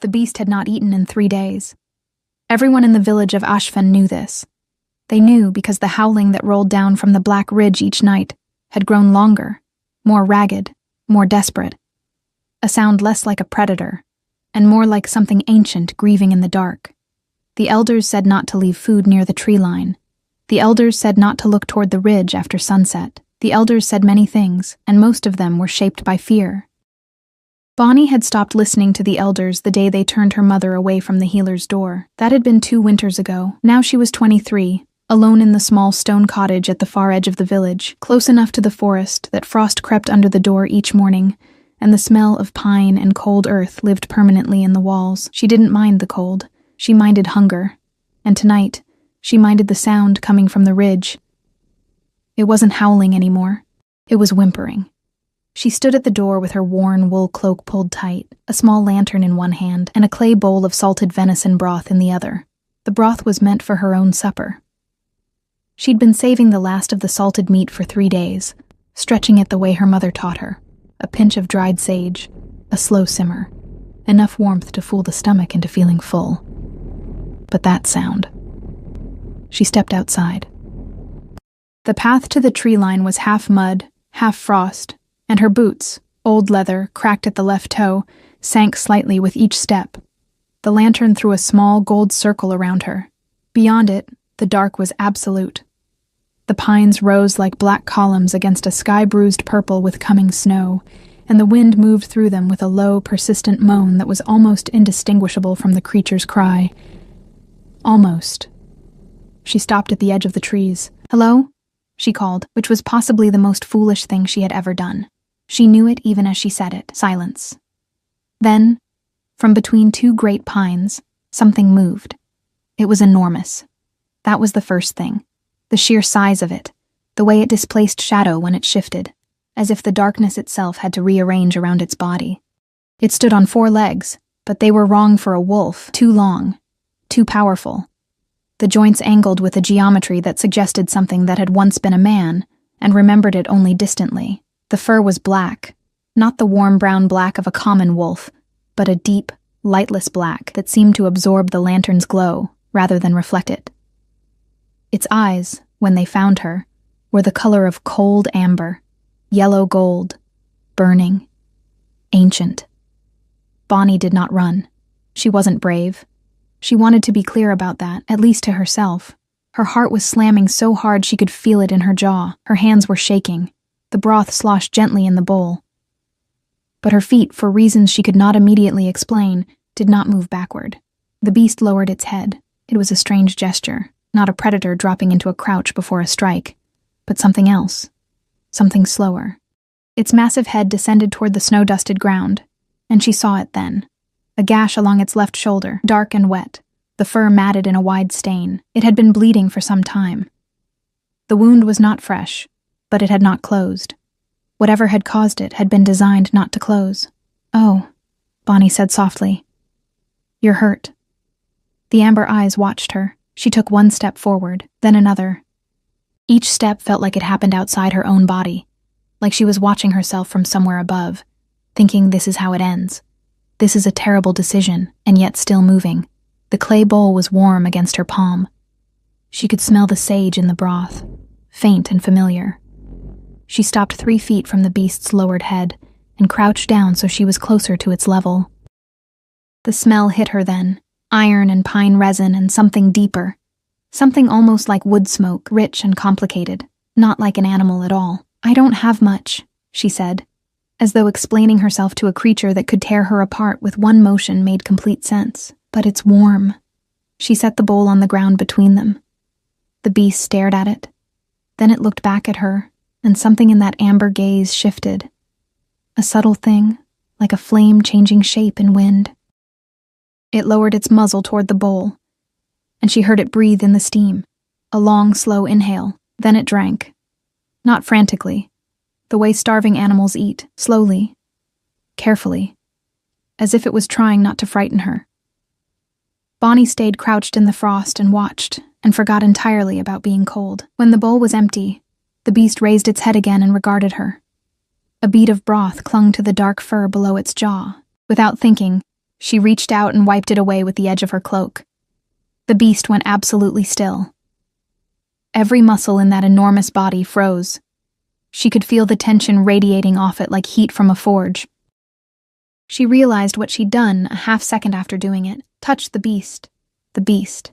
The beast had not eaten in 3 days. Everyone in the village of Ashfen knew this. They knew because the howling that rolled down from the black ridge each night had grown longer, more ragged, more desperate. A sound less like a predator, and more like something ancient grieving in the dark. The elders said not to leave food near the tree line. The elders said not to look toward the ridge after sunset. The elders said many things, and most of them were shaped by fear. Bonnie had stopped listening to the elders the day they turned her mother away from the healer's door. That had been 2 winters ago. Now she was 23, alone in the small stone cottage at the far edge of the village, close enough to the forest that frost crept under the door each morning, and the smell of pine and cold earth lived permanently in the walls. She didn't mind the cold. She minded hunger. And tonight, she minded the sound coming from the ridge. It wasn't howling anymore. It was whimpering. She stood at the door with her worn wool cloak pulled tight, a small lantern in one hand, and a clay bowl of salted venison broth in the other. The broth was meant for her own supper. She'd been saving the last of the salted meat for 3 days, stretching it the way her mother taught her. A pinch of dried sage, a slow simmer, enough warmth to fool the stomach into feeling full. But that sound. She stepped outside. The path to the tree line was half mud, half frost, and her boots, old leather, cracked at the left toe, sank slightly with each step. The lantern threw a small gold circle around her. Beyond it, the dark was absolute. The pines rose like black columns against a sky-bruised purple with coming snow, and the wind moved through them with a low, persistent moan that was almost indistinguishable from the creature's cry. Almost. She stopped at the edge of the trees. "Hello?" she called, which was possibly the most foolish thing she had ever done. She knew it even as she said it. Silence. Then, from between 2 great pines, something moved. It was enormous. That was the first thing. The sheer size of it, the way it displaced shadow when it shifted, as if the darkness itself had to rearrange around its body. It stood on 4 legs, but they were wrong for a wolf, too long, too powerful. The joints angled with a geometry that suggested something that had once been a man, and remembered it only distantly. The fur was black, not the warm brown black of a common wolf, but a deep, lightless black that seemed to absorb the lantern's glow rather than reflect it. Its eyes, when they found her, were the color of cold amber, yellow gold, burning, ancient. Bonnie did not run. She wasn't brave. She wanted to be clear about that, at least to herself. Her heart was slamming so hard she could feel it in her jaw. Her hands were shaking. The broth sloshed gently in the bowl. But her feet, for reasons she could not immediately explain, did not move backward. The beast lowered its head. It was a strange gesture, not a predator dropping into a crouch before a strike, but something else, something slower. Its massive head descended toward the snow-dusted ground, and she saw it then. A gash along its left shoulder, dark and wet, the fur matted in a wide stain. It had been bleeding for some time. The wound was not fresh, but it had not closed. Whatever had caused it had been designed not to close. "Oh," Bonnie said softly. "You're hurt." The amber eyes watched her. She took 1 step forward, then another. Each step felt like it happened outside her own body, like she was watching herself from somewhere above, thinking this is how it ends. This is a terrible decision, and yet still moving. The clay bowl was warm against her palm. She could smell the sage in the broth, faint and familiar. She stopped 3 feet from the beast's lowered head and crouched down so she was closer to its level. The smell hit her then, iron and pine resin and something deeper, something almost like wood smoke, rich and complicated, not like an animal at all. "I don't have much," she said, as though explaining herself to a creature that could tear her apart with one motion made complete sense. "But it's warm." She set the bowl on the ground between them. The beast stared at it. Then it looked back at her, and something in that amber gaze shifted. A subtle thing, like a flame changing shape in wind. It lowered its muzzle toward the bowl, and she heard it breathe in the steam. A long, slow inhale, then it drank. Not frantically, the way starving animals eat, slowly, carefully, as if it was trying not to frighten her. Bonnie stayed crouched in the frost and watched, and forgot entirely about being cold. When the bowl was empty, the beast raised its head again and regarded her. A bead of broth clung to the dark fur below its jaw. Without thinking, She reached out and wiped it away with the edge of her cloak. The beast went absolutely still. Every muscle in that enormous body froze. She could feel the tension radiating off it like heat from a forge. She realized what she'd done a half-second after doing it, touched the beast. The beast.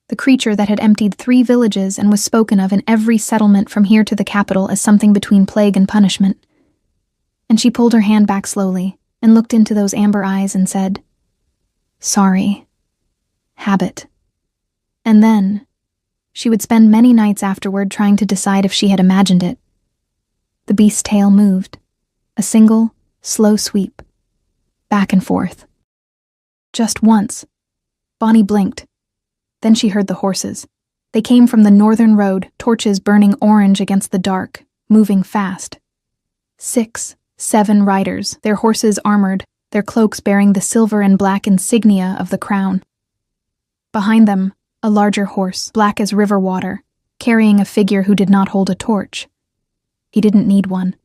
The creature that had emptied 3 villages and was spoken of in every settlement from here to the capital as something between plague and punishment. And she pulled her hand back slowly and looked into those amber eyes and said, "Sorry. Habit." And then, she would spend many nights afterward trying to decide if she had imagined it. The beast's tail moved, a single, slow sweep, back and forth. Just once, Bonnie blinked. Then she heard the horses. They came from the northern road, torches burning orange against the dark, moving fast. 6, 7 riders, their horses armored, their cloaks bearing the silver and black insignia of the crown. Behind them, a larger horse, black as river water, carrying a figure who did not hold a torch. He didn't need one.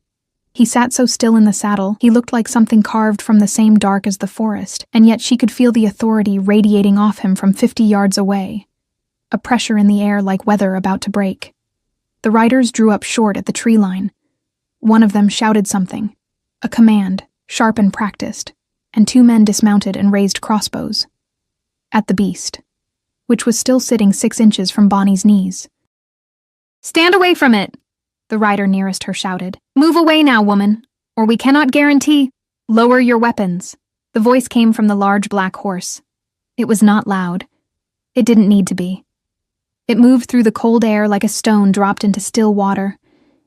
He sat so still in the saddle, he looked like something carved from the same dark as the forest, and yet she could feel the authority radiating off him from 50 yards away, a pressure in the air like weather about to break. The riders drew up short at the tree line. One of them shouted something, a command, sharp and practiced, and 2 men dismounted and raised crossbows. At the beast, which was still sitting 6 inches from Bonnie's knees. "Stand away from it!" the rider nearest her shouted. "Move away now, woman, or we cannot guarantee—" "Lower your weapons." The voice came from the large black horse. It was not loud. It didn't need to be. It moved through the cold air like a stone dropped into still water,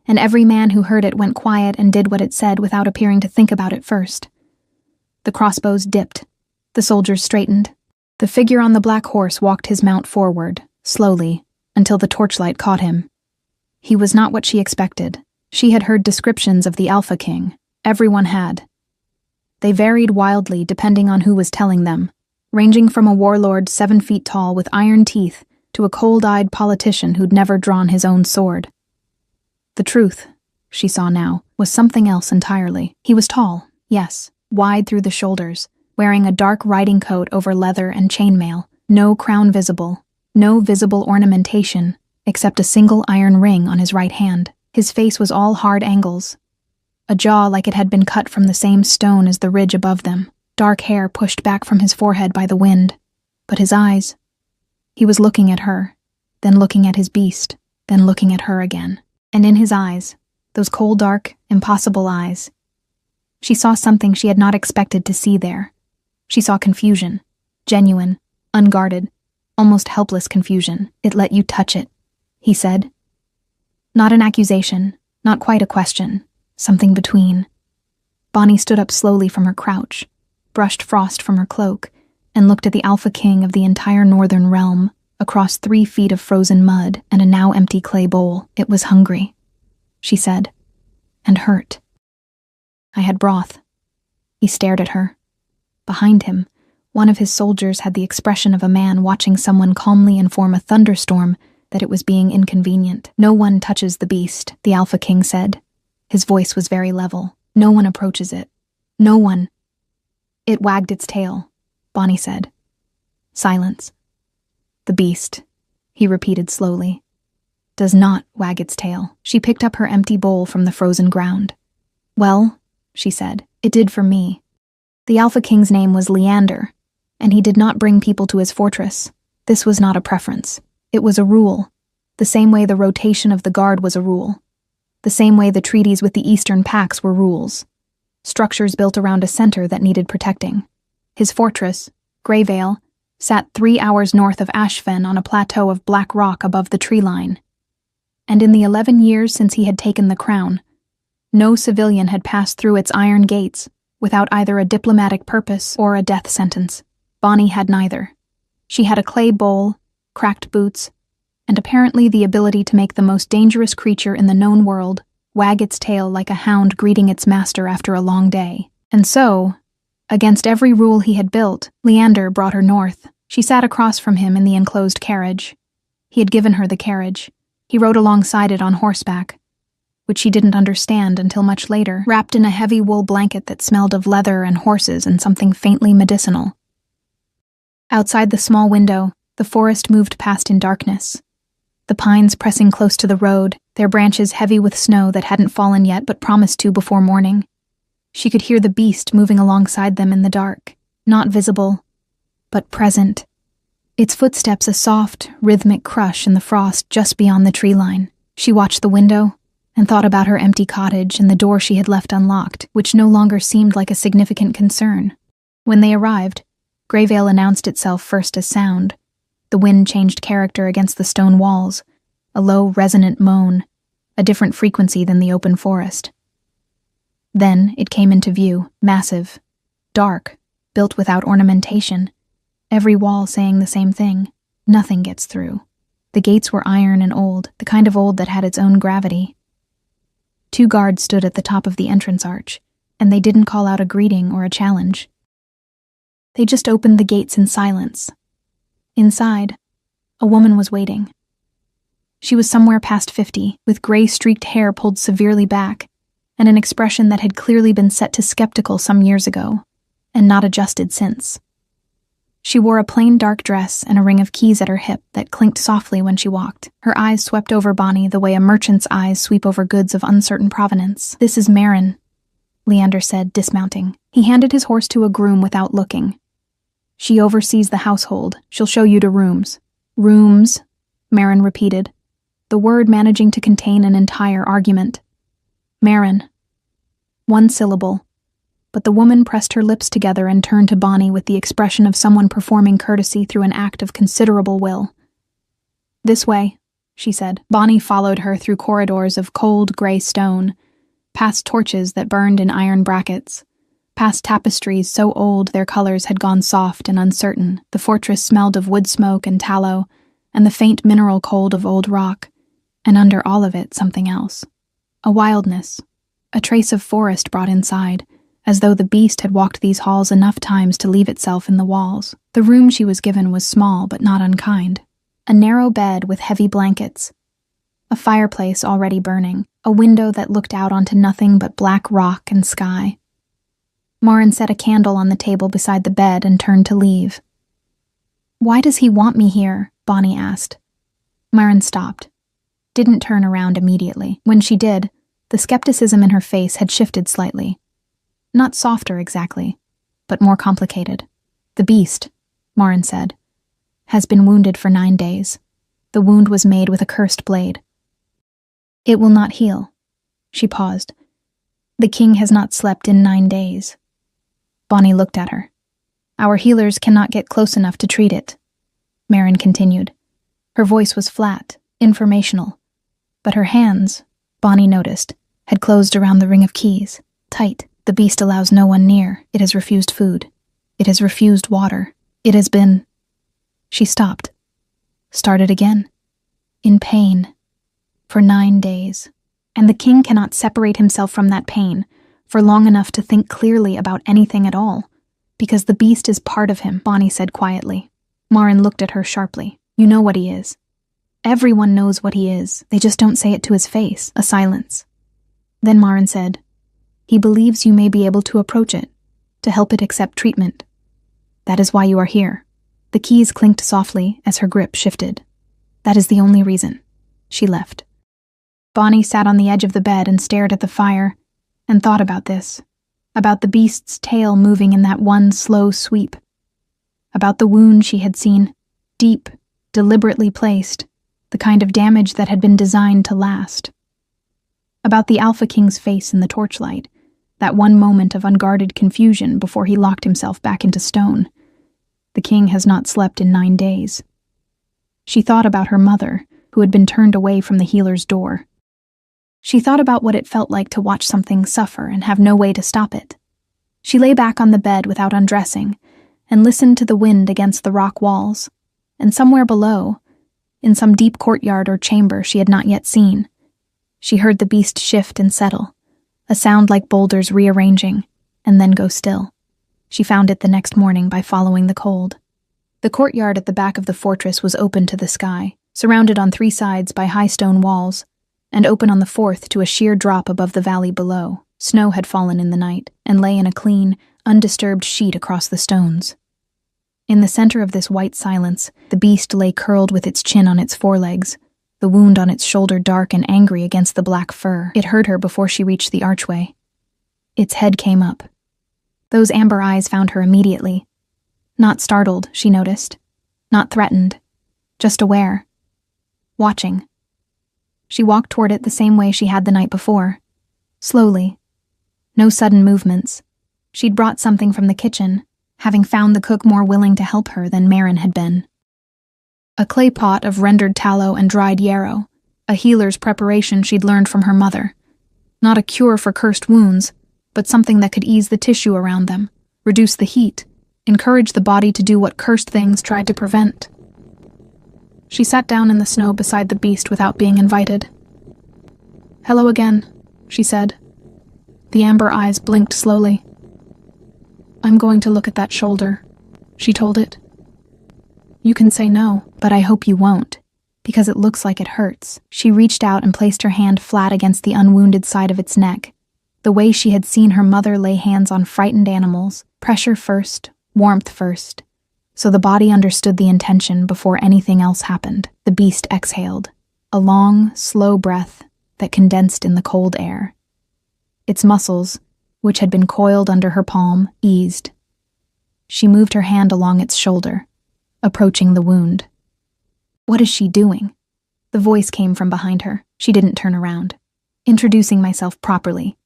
and every man who heard it went quiet and did what it said without appearing to think about it first. The crossbows dipped. The soldiers straightened. The figure on the black horse walked his mount forward, slowly, until the torchlight caught him. He was not what she expected. She had heard descriptions of the Alpha King. Everyone had. They varied wildly depending on who was telling them, ranging from a warlord 7 feet tall with iron teeth to a cold-eyed politician who'd never drawn his own sword. The truth, she saw now, was something else entirely. He was tall, yes, wide through the shoulders, wearing a dark riding coat over leather and chainmail, no crown visible, no visible ornamentation, except a single iron ring on his right hand. His face was all hard angles, a jaw like it had been cut from the same stone as the ridge above them, dark hair pushed back from his forehead by the wind. But his eyes... He was looking at her, then looking at his beast, then looking at her again. And in his eyes, those cold, dark, impossible eyes, she saw something she had not expected to see there. She saw confusion, genuine, unguarded, almost helpless confusion. "It let you touch it," he said. Not an accusation, not quite a question, something between. Bonnie stood up slowly from her crouch, brushed frost from her cloak, and looked at the Alpha King of the entire northern realm, across 3 feet of frozen mud and a now empty clay bowl. "It was hungry," she said, "and hurt. I had broth." He stared at her. Behind him, one of his soldiers had the expression of a man watching someone calmly inform a thunderstorm that it was being inconvenient. "No one touches the beast," the Alpha King said. His voice was very level. "No one approaches it. No one." "It wagged its tail," Bonnie said. Silence. "The beast," he repeated slowly, "does not wag its tail." She picked up her empty bowl from the frozen ground. "Well," she said, "it did for me." The Alpha King's name was Leander, and he did not bring people to his fortress. This was not a preference. It was a rule, the same way the rotation of the guard was a rule, the same way the treaties with the Eastern Pacts were rules, structures built around a center that needed protecting. His fortress, Greyvale, sat 3 hours north of Ashfen on a plateau of black rock above the tree line. And in the 11 years since he had taken the crown, no civilian had passed through its iron gates without either a diplomatic purpose or a death sentence. Bonnie had neither. She had a clay bowl, cracked boots, and apparently the ability to make the most dangerous creature in the known world wag its tail like a hound greeting its master after a long day. And so, against every rule he had built, Leander brought her north. She sat across from him in the enclosed carriage. He had given her the carriage. He rode alongside it on horseback. which she didn't understand until much later, wrapped in a heavy wool blanket that smelled of leather and horses and something faintly medicinal. Outside the small window, the forest moved past in darkness. The pines pressing close to the road, their branches heavy with snow that hadn't fallen yet but promised to before morning. She could hear the beast moving alongside them in the dark, not visible, but present. Its footsteps a soft, rhythmic crush in the frost just beyond the tree line. She watched the window and thought about her empty cottage and the door she had left unlocked, which no longer seemed like a significant concern. When they arrived, Greyvale announced itself first as sound. The wind changed character against the stone walls, a low, resonant moan, a different frequency than the open forest. Then it came into view, massive, dark, built without ornamentation, every wall saying the same thing: nothing gets through. The gates were iron and old, the kind of old that had its own gravity. 2 guards stood at the top of the entrance arch, and they didn't call out a greeting or a challenge. They just opened the gates in silence. Inside, a woman was waiting. She was somewhere past 50, with gray-streaked hair pulled severely back, and an expression that had clearly been set to skeptical some years ago, and not adjusted since. She wore a plain dark dress and a ring of keys at her hip that clinked softly when she walked. Her eyes swept over Bonnie the way a merchant's eyes sweep over goods of uncertain provenance. "This is Marin," Leander said, dismounting. He handed his horse to a groom without looking. "She oversees the household. She'll show you to rooms." "Rooms," Marin repeated, the word managing to contain an entire argument. "Marin." 1 syllable, but the woman pressed her lips together and turned to Bonnie with the expression of someone performing courtesy through an act of considerable will. "This way," she said. Bonnie followed her through corridors of cold gray stone, past torches that burned in iron brackets, past tapestries so old their colors had gone soft and uncertain. The fortress smelled of wood smoke and tallow, and the faint mineral cold of old rock, and under all of it something else. A wildness, a trace of forest brought inside, as though the beast had walked these halls enough times to leave itself in the walls. The room she was given was small but not unkind. A narrow bed with heavy blankets, a fireplace already burning, a window that looked out onto nothing but black rock and sky. Marin set a candle on the table beside the bed and turned to leave. "Why does he want me here?" Bonnie asked. Marin stopped, didn't turn around immediately. When she did, the skepticism in her face had shifted slightly. Not softer exactly, but more complicated. "The beast," Marin said, "has been wounded for 9 days. The wound was made with a cursed blade. It will not heal." She paused. "The king has not slept in 9 days." Bonnie looked at her. "Our healers cannot get close enough to treat it," Marin continued. Her voice was flat, informational, but her hands, Bonnie noticed, had closed around the ring of keys, tight. "The beast allows no one near. It has refused food. It has refused water. It has been—" She stopped. Started again. "In pain. For 9 days. And the king cannot separate himself from that pain for long enough to think clearly about anything at all, because the beast is part of him," Bonnie said quietly. Marin looked at her sharply. "You know what he is. Everyone knows what he is. They just don't say it to his face." A silence. Then Marin said, "He believes you may be able to approach it, to help it accept treatment. That is why you are here." The keys clinked softly as her grip shifted. "That is the only reason." She left. Bonnie sat on the edge of the bed and stared at the fire, and thought about this, about the beast's tail moving in that one slow sweep, about the wound she had seen, deep, deliberately placed, the kind of damage that had been designed to last, about the Alpha King's face in the torchlight, that one moment of unguarded confusion before he locked himself back into stone. The king has not slept in 9 days. She thought about her mother, who had been turned away from the healer's door. She thought about what it felt like to watch something suffer and have no way to stop it. She lay back on the bed without undressing and listened to the wind against the rock walls, and somewhere below, in some deep courtyard or chamber she had not yet seen, she heard the beast shift and settle, a sound like boulders rearranging, and then go still. She found it the next morning by following the cold. The courtyard at the back of the fortress was open to the sky, surrounded on 3 sides by high stone walls. and open on the fourth to a sheer drop above the valley below. Snow had fallen in the night and lay in a clean, undisturbed sheet across the stones. In the center of this white silence, the beast lay curled with its chin on its forelegs, the wound on its shoulder dark and angry against the black fur. It heard her before she reached the archway. Its head came up. Those amber eyes found her immediately. Not startled, she noticed. Not threatened. Just aware. Watching. She walked toward it the same way she had the night before. Slowly. No sudden movements. She'd brought something from the kitchen, having found the cook more willing to help her than Maren had been. A clay pot of rendered tallow and dried yarrow, a healer's preparation she'd learned from her mother. Not a cure for cursed wounds, but something that could ease the tissue around them, reduce the heat, encourage the body to do what cursed things tried to prevent. She sat down in the snow beside the beast without being invited. "Hello again," she said. The amber eyes blinked slowly. "I'm going to look at that shoulder," she told it. "You can say no, but I hope you won't, because it looks like it hurts." She reached out and placed her hand flat against the unwounded side of its neck, the way she had seen her mother lay hands on frightened animals, pressure first, warmth first, so the body understood the intention before anything else happened. The beast exhaled, a long, slow breath that condensed in the cold air. Its muscles, which had been coiled under her palm, eased. She moved her hand along its shoulder, approaching the wound. "What is she doing?" The voice came from behind her. She didn't turn around. "Introducing myself properly,"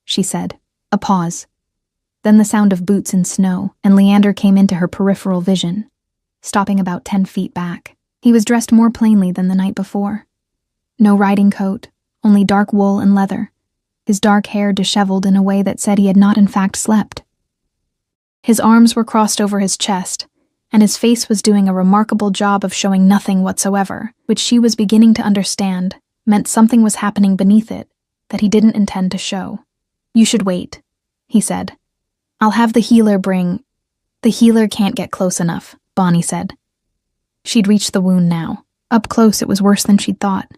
she said. A pause. Then the sound of boots in snow, and Leander came into her peripheral vision, stopping about 10 feet back. He was dressed more plainly than the night before. No riding coat, only dark wool and leather, his dark hair disheveled in a way that said he had not in fact slept. His arms were crossed over his chest, and his face was doing a remarkable job of showing nothing whatsoever, which she was beginning to understand meant something was happening beneath it that he didn't intend to show. "You should wait," he said. "I'll have the healer bring—" "The healer can't get close enough," Bonnie said. She'd reached the wound now. Up close it was worse than she'd thought.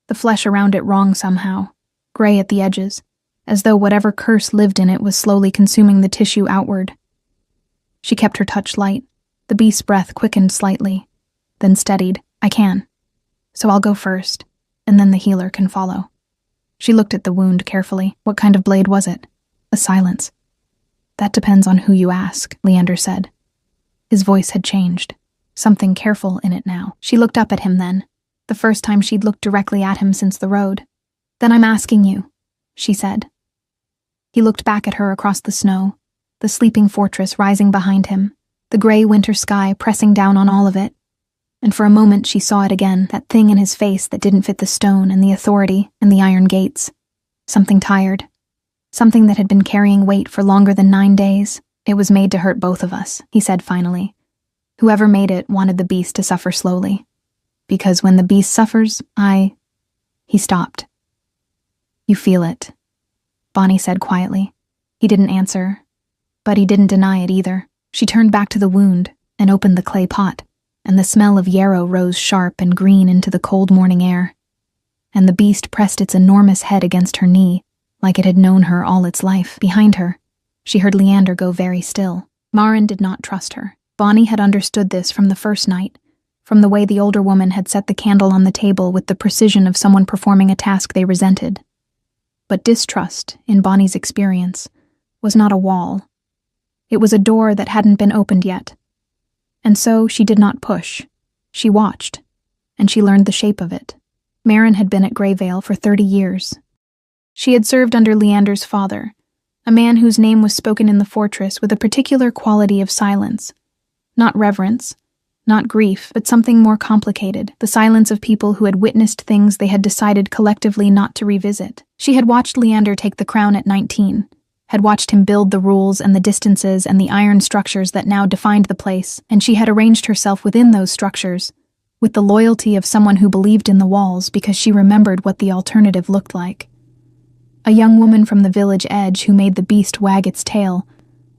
The flesh around it wrong somehow, gray at the edges, as though whatever curse lived in it was slowly consuming the tissue outward. She kept her touch light. The beast's breath quickened slightly, then steadied. "I can. So I'll go first, and then the healer can follow." She looked at the wound carefully. What kind of blade was it? A silence. "That depends on who you ask," Leander said. His voice had changed. Something careful in it now. She looked up at him then, the first time she'd looked directly at him since the road. "Then I'm asking you," she said. He looked back at her across the snow, the sleeping fortress rising behind him, the gray winter sky pressing down on all of it. And for a moment she saw it again, that thing in his face that didn't fit the stone and the authority and the iron gates. Something tired. Something that had been carrying weight for longer than 9 days. "It was made to hurt both of us," he said finally. "Whoever made it wanted the beast to suffer slowly. Because when the beast suffers, He stopped. "You feel it," Bonnie said quietly. He didn't answer, but he didn't deny it either. She turned back to the wound and opened the clay pot, and the smell of yarrow rose sharp and green into the cold morning air. And the beast pressed its enormous head against her knee, like it had known her all its life. Behind her, she heard Leander go very still. Maren did not trust her. Bonnie had understood this from the first night, from the way the older woman had set the candle on the table with the precision of someone performing a task they resented. But distrust, in Bonnie's experience, was not a wall. It was a door that hadn't been opened yet. And so she did not push. She watched, and she learned the shape of it. Maren had been at Greyvale for 30 years. She had served under Leander's father, a man whose name was spoken in the fortress with a particular quality of silence. Not reverence, not grief, but something more complicated, the silence of people who had witnessed things they had decided collectively not to revisit. She had watched Leander take the crown at 19, had watched him build the rules and the distances and the iron structures that now defined the place, and she had arranged herself within those structures, with the loyalty of someone who believed in the walls because she remembered what the alternative looked like. A young woman from the village edge who made the beast wag its tail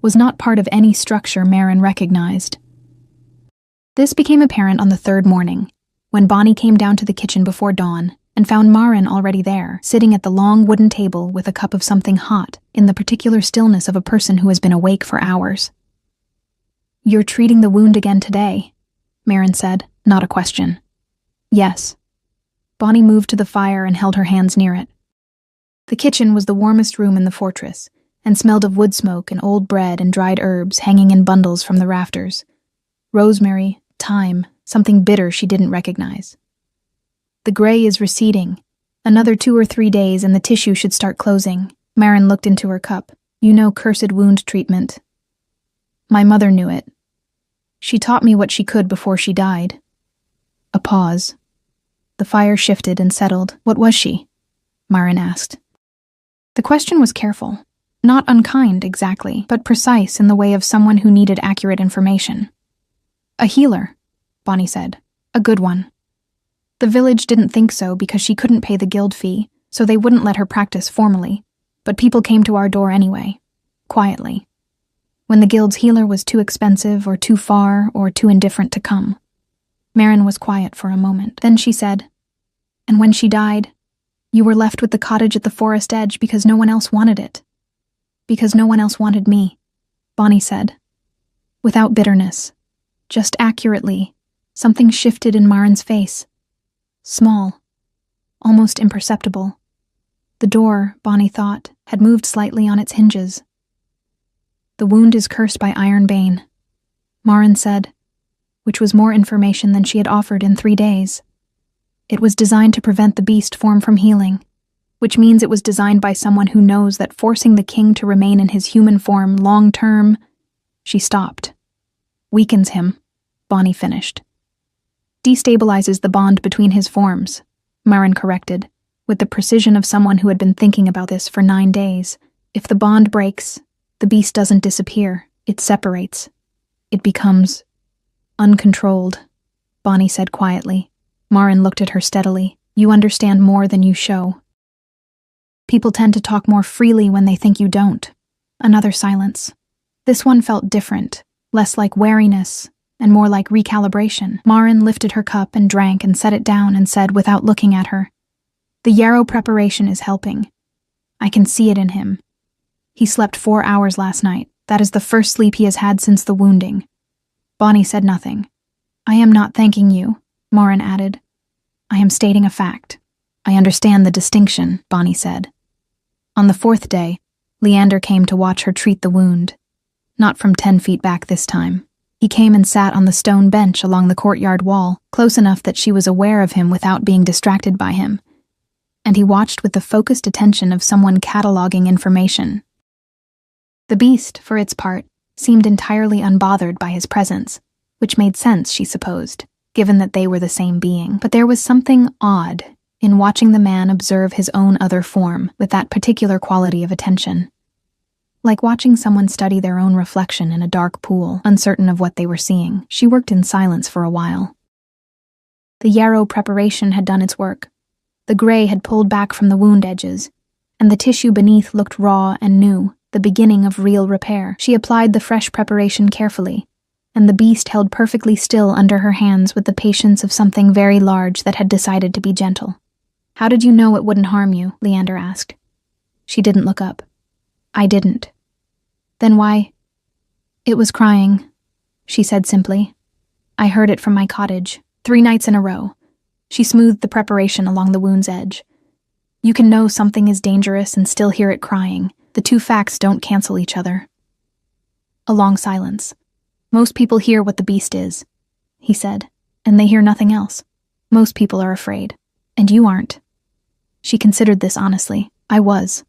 was not part of any structure Maren recognized. This became apparent on the third morning, when Bonnie came down to the kitchen before dawn and found Maren already there, sitting at the long wooden table with a cup of something hot, in the particular stillness of a person who has been awake for hours. "You're treating the wound again today," Maren said, not a question. "Yes." Bonnie moved to the fire and held her hands near it. The kitchen was the warmest room in the fortress, and smelled of wood smoke and old bread and dried herbs hanging in bundles from the rafters. Rosemary, thyme, something bitter she didn't recognize. "The gray is receding. Another 2 or 3 days and the tissue should start closing." Maren looked into her cup. "You know cursed wound treatment." "My mother knew it. She taught me what she could before she died." A pause. The fire shifted and settled. "What was she?" Maren asked. The question was careful. Not unkind, exactly, but precise in the way of someone who needed accurate information. "A healer," Bonnie said. "A good one. The village didn't think so because she couldn't pay the guild fee, so they wouldn't let her practice formally, but people came to our door anyway, quietly. When the guild's healer was too expensive or too far or too indifferent to come." Maren was quiet for a moment. Then she said, "And when she died, you were left with the cottage at the forest edge because no one else wanted it." "Because no one else wanted me," Bonnie said. Without bitterness, just accurately, something shifted in Maren's face. Small, almost imperceptible. The door, Bonnie thought, had moved slightly on its hinges. "The wound is cursed by Ironbane," Maren said, which was more information than she had offered in 3 days. "It was designed to prevent the beast form from healing, which means it was designed by someone who knows that forcing the king to remain in his human form long-term—" She stopped. "Weakens him," Bonnie finished. "Destabilizes the bond between his forms," Maren corrected, with the precision of someone who had been thinking about this for 9 days. "If the bond breaks, the beast doesn't disappear, it separates. It becomes uncontrolled," Bonnie said quietly. Maren looked at her steadily. "You understand more than you show. People tend to talk more freely when they think you don't." Another silence. This one felt different, less like wariness and more like recalibration. Maren lifted her cup and drank and set it down and said without looking at her, "The yarrow preparation is helping. I can see it in him. He slept 4 hours last night. That is the first sleep he has had since the wounding." Bonnie said nothing. "I am not thanking you," Maren added. "I am stating a fact." "I understand the distinction," Bonnie said. On the 4th day, Leander came to watch her treat the wound. Not from 10 feet back this time. He came and sat on the stone bench along the courtyard wall, close enough that she was aware of him without being distracted by him. And he watched with the focused attention of someone cataloging information. The beast, for its part, seemed entirely unbothered by his presence, which made sense, she supposed, given that they were the same being. But there was something odd in watching the man observe his own other form with that particular quality of attention. Like watching someone study their own reflection in a dark pool, uncertain of what they were seeing. She worked in silence for a while. The yarrow preparation had done its work. The gray had pulled back from the wound edges, and the tissue beneath looked raw and new, the beginning of real repair. She applied the fresh preparation carefully, and the beast held perfectly still under her hands with the patience of something very large that had decided to be gentle. "How did you know it wouldn't harm you?" Leander asked. She didn't look up. "I didn't." "Then why?" "It was crying," she said simply. "I heard it from my cottage, 3 nights in a row." She smoothed the preparation along the wound's edge. "You can know something is dangerous and still hear it crying. The two facts don't cancel each other." A long silence. "Most people hear what the beast is," he said, "and they hear nothing else. Most people are afraid, and you aren't." She considered this honestly. "I was.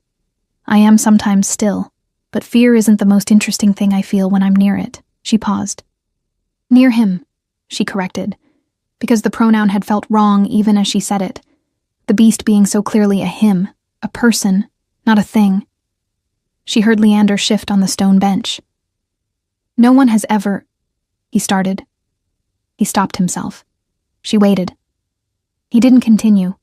I am sometimes still, but fear isn't the most interesting thing I feel when I'm near it." She paused. "Near him," she corrected, because the pronoun had felt wrong even as she said it. The beast being so clearly a him, a person, not a thing. She heard Leander shift on the stone bench. "No one has ever—" he started. He stopped himself. She waited. He didn't continue,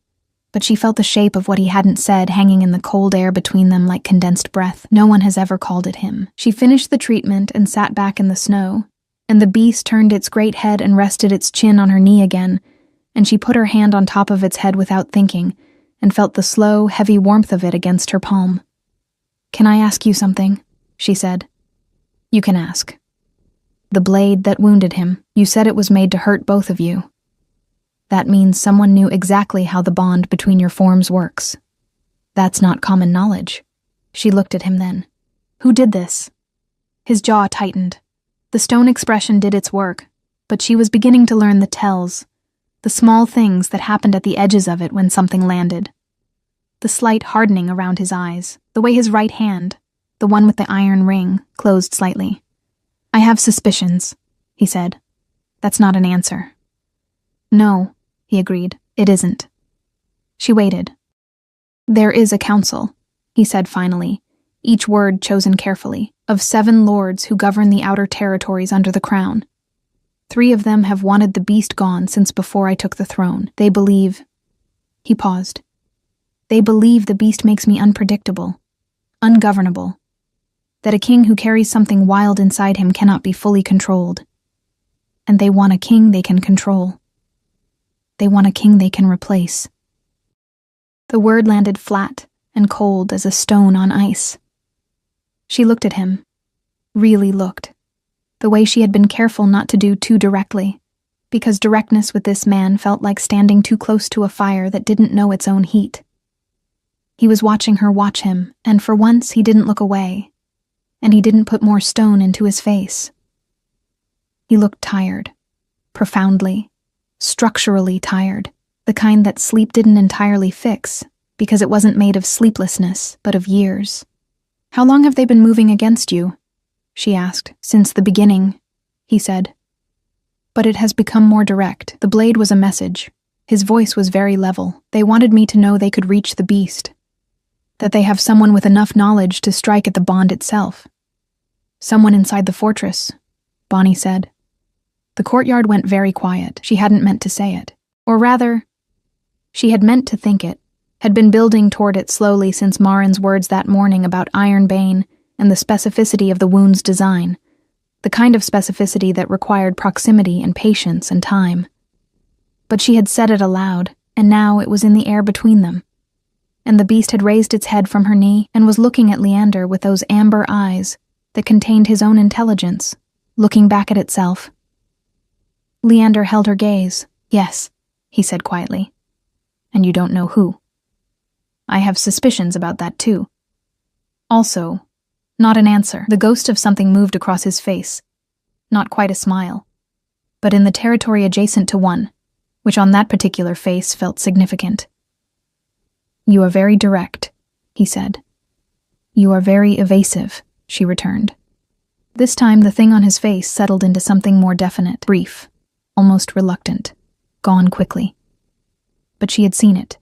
but she felt the shape of what he hadn't said hanging in the cold air between them like condensed breath. "No one has ever called it him." She finished the treatment and sat back in the snow, and the beast turned its great head and rested its chin on her knee again, and she put her hand on top of its head without thinking, and felt the slow, heavy warmth of it against her palm. "Can I ask you something?" she said. "You can ask." "The blade that wounded him, you said it was made to hurt both of you. That means someone knew exactly how the bond between your forms works. That's not common knowledge." She looked at him then. "Who did this?" His jaw tightened. The stone expression did its work, but she was beginning to learn the tells, the small things that happened at the edges of it when something landed. The slight hardening around his eyes, the way his right hand, the one with the iron ring, closed slightly. "I have suspicions," he said. "That's not an answer." "No," he agreed, "it isn't." She waited. "There is a council," he said finally, each word chosen carefully, "of 7 lords who govern the outer territories under the crown. 3 of them have wanted the beast gone since before I took the throne. They believe—" He paused. "They believe the beast makes me unpredictable, ungovernable, that a king who carries something wild inside him cannot be fully controlled. And they want a king they can control. They want a king they can replace." The word landed flat and cold as a stone on ice. She looked at him, really looked, the way she had been careful not to do too directly, because directness with this man felt like standing too close to a fire that didn't know its own heat. He was watching her watch him, and for once he didn't look away, and he didn't put more stone into his face. He looked tired, profoundly, structurally tired, the kind that sleep didn't entirely fix, because it wasn't made of sleeplessness, but of years. "How long have they been moving against you?" she asked. "Since the beginning," he said. "But it has become more direct." The blade was a message. His voice was very level. "They wanted me to know they could reach the beast, that they have someone with enough knowledge to strike at the bond itself. Someone inside the fortress," Bonnie said. The courtyard went very quiet. She hadn't meant to say it. Or rather, she had meant to think it, had been building toward it slowly since Marin's words that morning about Ironbane and the specificity of the wound's design, the kind of specificity that required proximity and patience and time. But she had said it aloud, and now it was in the air between them. And the beast had raised its head from her knee and was looking at Leander with those amber eyes that contained his own intelligence, looking back at itself. Leander held her gaze. "Yes," he said quietly. "And you don't know who." "I have suspicions about that too." Also, not an answer. The ghost of something moved across his face. Not quite a smile, but in the territory adjacent to one, which on that particular face felt significant. "You are very direct," he said. "You are very evasive," she returned. This time the thing on his face settled into something more definite, brief, almost reluctant, gone quickly. But she had seen it.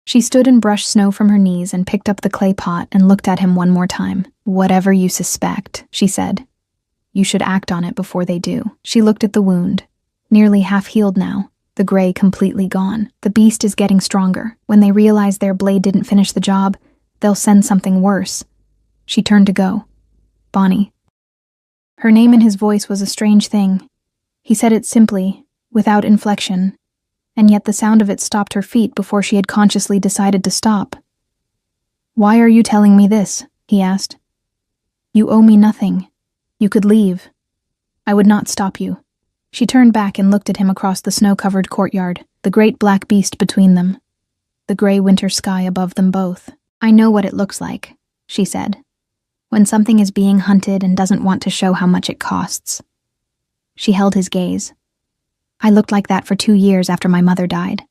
She stood and brushed snow from her knees and picked up the clay pot and looked at him one more time. "Whatever you suspect," she said, "you should act on it before they do." She looked at the wound, nearly half healed now, the gray completely gone. "The beast is getting stronger. When they realize their blade didn't finish the job, they'll send something worse." She turned to go. "Bonnie." Her name in his voice was a strange thing. He said it simply, without inflection, and yet the sound of it stopped her feet before she had consciously decided to stop. "Why are you telling me this?" he asked. "You owe me nothing. You could leave. I would not stop you." She turned back and looked at him across the snow-covered courtyard, the great black beast between them, the gray winter sky above them both. "I know what it looks like," she said, "when something is being hunted and doesn't want to show how much it costs." She held his gaze. "I looked like that for 2 years after my mother died.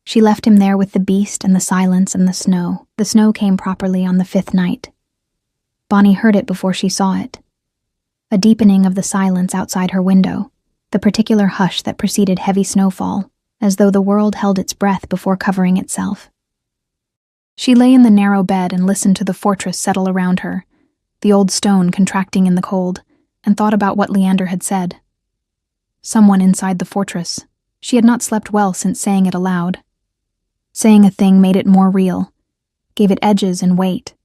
She left him there with the beast and the silence and the snow. The snow came properly on the 5th night. Bonnie heard it before she saw it. A deepening of the silence outside her window, the particular hush that preceded heavy snowfall, as though the world held its breath before covering itself. She lay in the narrow bed and listened to the fortress settle around her, the old stone contracting in the cold, and thought about what Leander had said. Someone inside the fortress. She had not slept well since saying it aloud. Saying a thing made it more real, gave it edges and weight,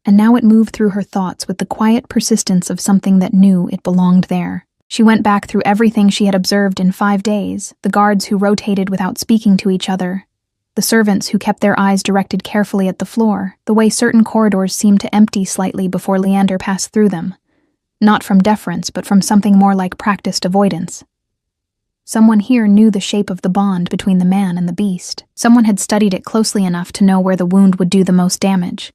and now it moved through her thoughts with the quiet persistence of something that knew it belonged there. She went back through everything she had observed in 5 days, the guards who rotated without speaking to each other, the servants who kept their eyes directed carefully at the floor, the way certain corridors seemed to empty slightly before Leander passed through them, not from deference but from something more like practiced avoidance. Someone here knew the shape of the bond between the man and the beast. Someone had studied it closely enough to know where the wound would do the most damage.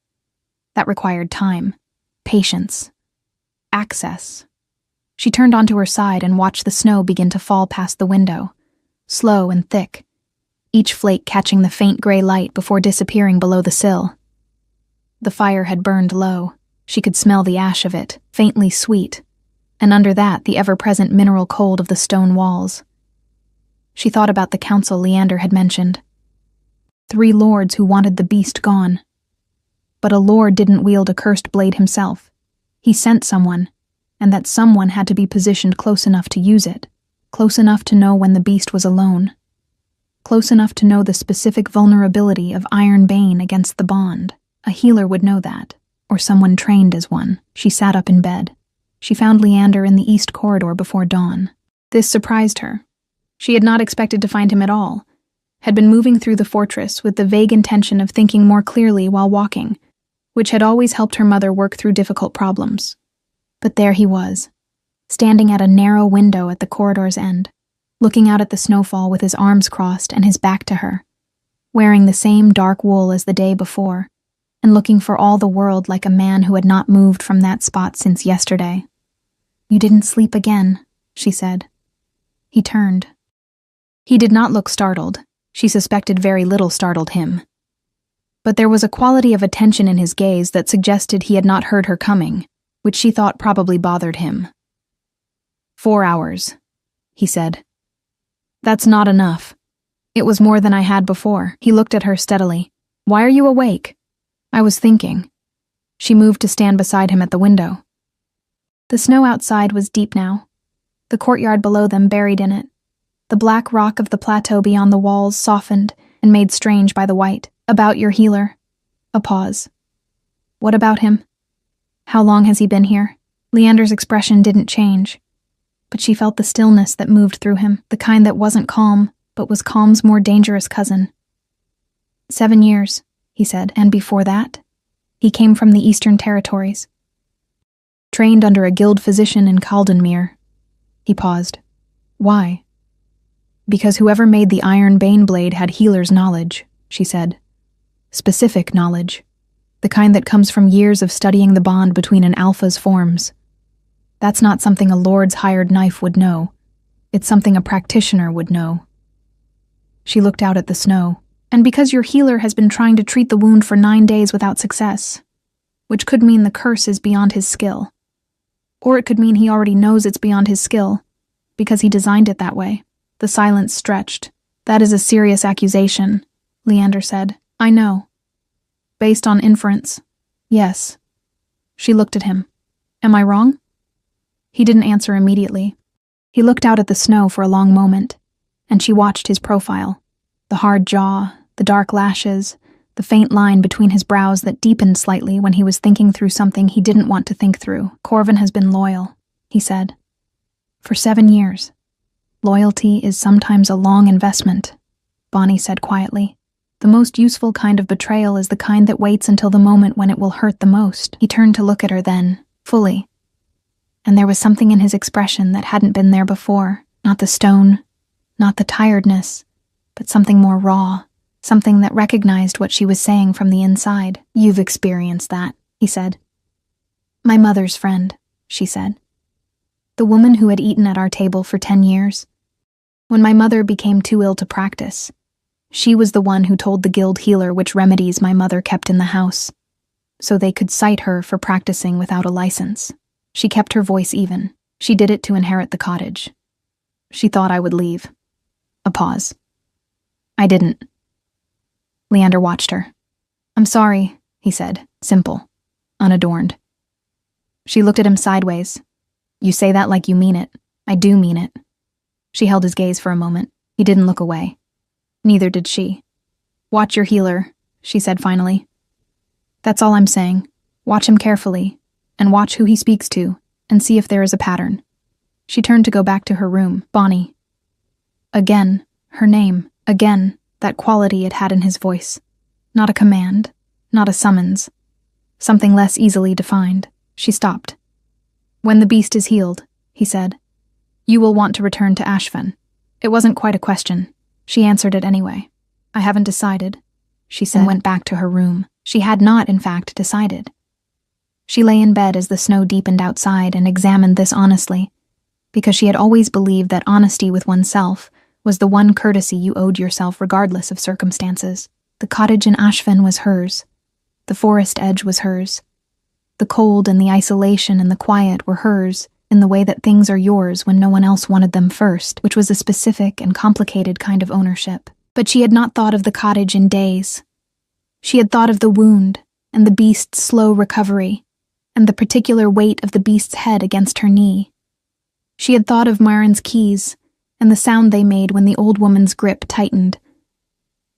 That required time, patience, access. She turned onto her side and watched the snow begin to fall past the window, slow and thick, each flake catching the faint gray light before disappearing below the sill. The fire had burned low. She could smell the ash of it, faintly sweet, and under that the ever-present mineral cold of the stone walls. She thought about the council Leander had mentioned. 3 lords who wanted the beast gone. But a lord didn't wield a cursed blade himself. He sent someone, and that someone had to be positioned close enough to use it, close enough to know when the beast was alone, close enough to know the specific vulnerability of Iron Bane against the bond. A healer would know that, or someone trained as one. She sat up in bed. She found Leander in the east corridor before dawn. This surprised her. She had not expected to find him at all, had been moving through the fortress with the vague intention of thinking more clearly while walking, which had always helped her mother work through difficult problems. But there he was, standing at a narrow window at the corridor's end, looking out at the snowfall with his arms crossed and his back to her, wearing the same dark wool as the day before, and looking for all the world like a man who had not moved from that spot since yesterday. "You didn't sleep again," she said. He turned. He did not look startled. She suspected very little startled him. But there was a quality of attention in his gaze that suggested he had not heard her coming, which she thought probably bothered him. 4 hours, he said. "That's not enough. It was more than I had before." He looked at her steadily. "Why are you awake?" "I was thinking." She moved to stand beside him at the window. The snow outside was deep now, the courtyard below them buried in it. The black rock of the plateau beyond the walls softened and made strange by the white. "About your healer." A pause. "What about him? How long has he been here?" Leander's expression didn't change, but she felt the stillness that moved through him, the kind that wasn't calm, but was calm's more dangerous cousin. 7 years, he said, and before that? He came from the Eastern Territories. Trained under a guild physician in Caldenmere. He paused. Why? Because whoever made the Iron Bane blade had healer's knowledge, she said. Specific knowledge. The kind that comes from years of studying the bond between an alpha's forms. That's not something a lord's hired knife would know. It's something a practitioner would know. She looked out at the snow. And because your healer has been trying to treat the wound for 9 days without success, which could mean the curse is beyond his skill. Or it could mean he already knows it's beyond his skill, because he designed it that way. The silence stretched. That is a serious accusation, Leander said. I know. Based on inference. Yes. She looked at him. Am I wrong? He didn't answer immediately. He looked out at the snow for a long moment, and she watched his profile. The hard jaw, the dark lashes, the faint line between his brows that deepened slightly when he was thinking through something he didn't want to think through. Corvin has been loyal, he said. For 7 years. Loyalty is sometimes a long investment, Bonnie said quietly. The most useful kind of betrayal is the kind that waits until the moment when it will hurt the most. He turned to look at her then, fully. And there was something in his expression that hadn't been there before. Not the stone, not the tiredness, but something more raw, something that recognized what she was saying from the inside. You've experienced that, he said. My mother's friend, she said. The woman who had eaten at our table for 10 years. When my mother became too ill to practice, she was the one who told the guild healer which remedies my mother kept in the house, so they could cite her for practicing without a license. She kept her voice even. She did it to inherit the cottage. She thought I would leave. A pause. I didn't. Leander watched her. I'm sorry, he said, simple, unadorned. She looked at him sideways. You say that like you mean it. I do mean it. She held his gaze for a moment. He didn't look away. Neither did she. Watch your healer, she said finally. That's all I'm saying. Watch him carefully, and watch who he speaks to, and see if there is a pattern. She turned to go back to her room. Bonnie. Again, her name. Again, that quality it had in his voice. Not a command, not a summons. Something less easily defined. She stopped. When the beast is healed, he said, you will want to return to Ashfen. It wasn't quite a question. She answered it anyway. I haven't decided, she said, and went back to her room. She had not, in fact, decided. She lay in bed as the snow deepened outside and examined this honestly, because she had always believed that honesty with oneself was the one courtesy you owed yourself regardless of circumstances. The cottage in Ashfen was hers. The forest edge was hers. The cold and the isolation and the quiet were hers, in the way that things are yours when no one else wanted them first, which was a specific and complicated kind of ownership. But she had not thought of the cottage in days. She had thought of the wound, and the beast's slow recovery, and the particular weight of the beast's head against her knee. She had thought of Myron's keys, and the sound they made when the old woman's grip tightened.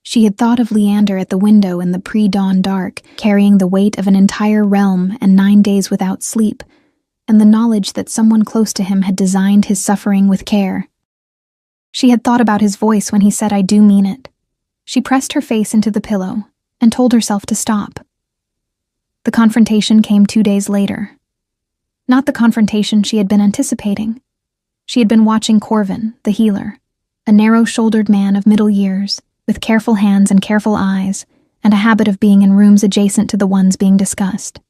She had thought of Leander at the window in the pre-dawn dark, carrying the weight of an entire realm and 9 days without sleep, and the knowledge that someone close to him had designed his suffering with care. She had thought about his voice when he said, I do mean it. She pressed her face into the pillow and told herself to stop. The confrontation came 2 days later. Not the confrontation she had been anticipating. She had been watching Corvin, the healer, a narrow-shouldered man of middle years, with careful hands and careful eyes, and a habit of being in rooms adjacent to the ones being discussed.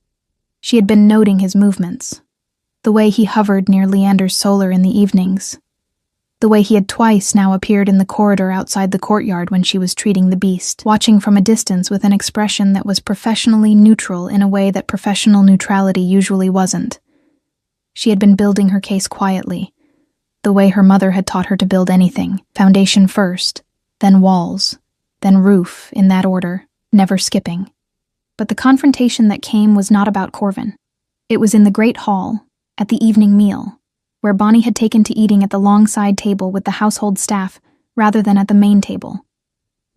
She had been noting his movements, the way he hovered near Leander's solar in the evenings, the way he had twice now appeared in the corridor outside the courtyard when she was treating the beast, watching from a distance with an expression that was professionally neutral in a way that professional neutrality usually wasn't. She had been building her case quietly, the way her mother had taught her to build anything, foundation first, then walls, then roof, in that order, never skipping. But the confrontation that came was not about Corvin. It was in the great hall, at the evening meal, where Bonnie had taken to eating at the long side table with the household staff rather than at the main table.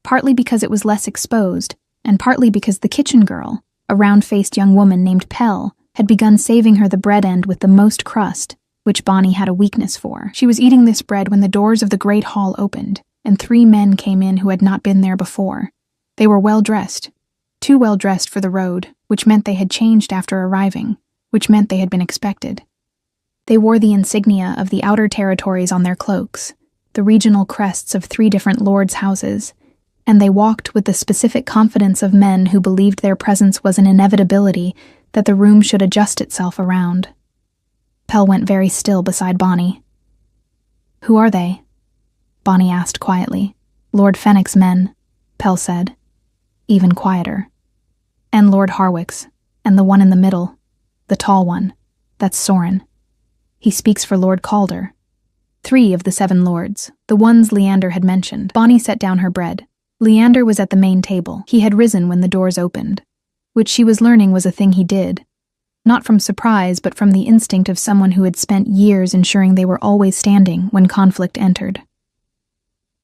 Partly because it was less exposed, and partly because the kitchen girl, a round-faced young woman named Pell, had begun saving her the bread end with the most crust, which Bonnie had a weakness for. She was eating this bread when the doors of the great hall opened, and 3 men came in who had not been there before. They were well-dressed, too well-dressed for the road, which meant they had changed after arriving, which meant they had been expected. They wore the insignia of the outer territories on their cloaks, the regional crests of 3 different lords' houses, and they walked with the specific confidence of men who believed their presence was an inevitability that the room should adjust itself around. Pell went very still beside Bonnie. Who are they? Bonnie asked quietly. Lord Fenwick's men, Pell said, even quieter. And Lord Harwick's, and the one in the middle, the tall one, that's Soren. He speaks for Lord Calder. 3 of the 7 lords, the ones Leander had mentioned. Bonnie set down her bread. Leander was at the main table. He had risen when the doors opened, which she was learning was a thing he did. Not from surprise, but from the instinct of someone who had spent years ensuring they were always standing when conflict entered.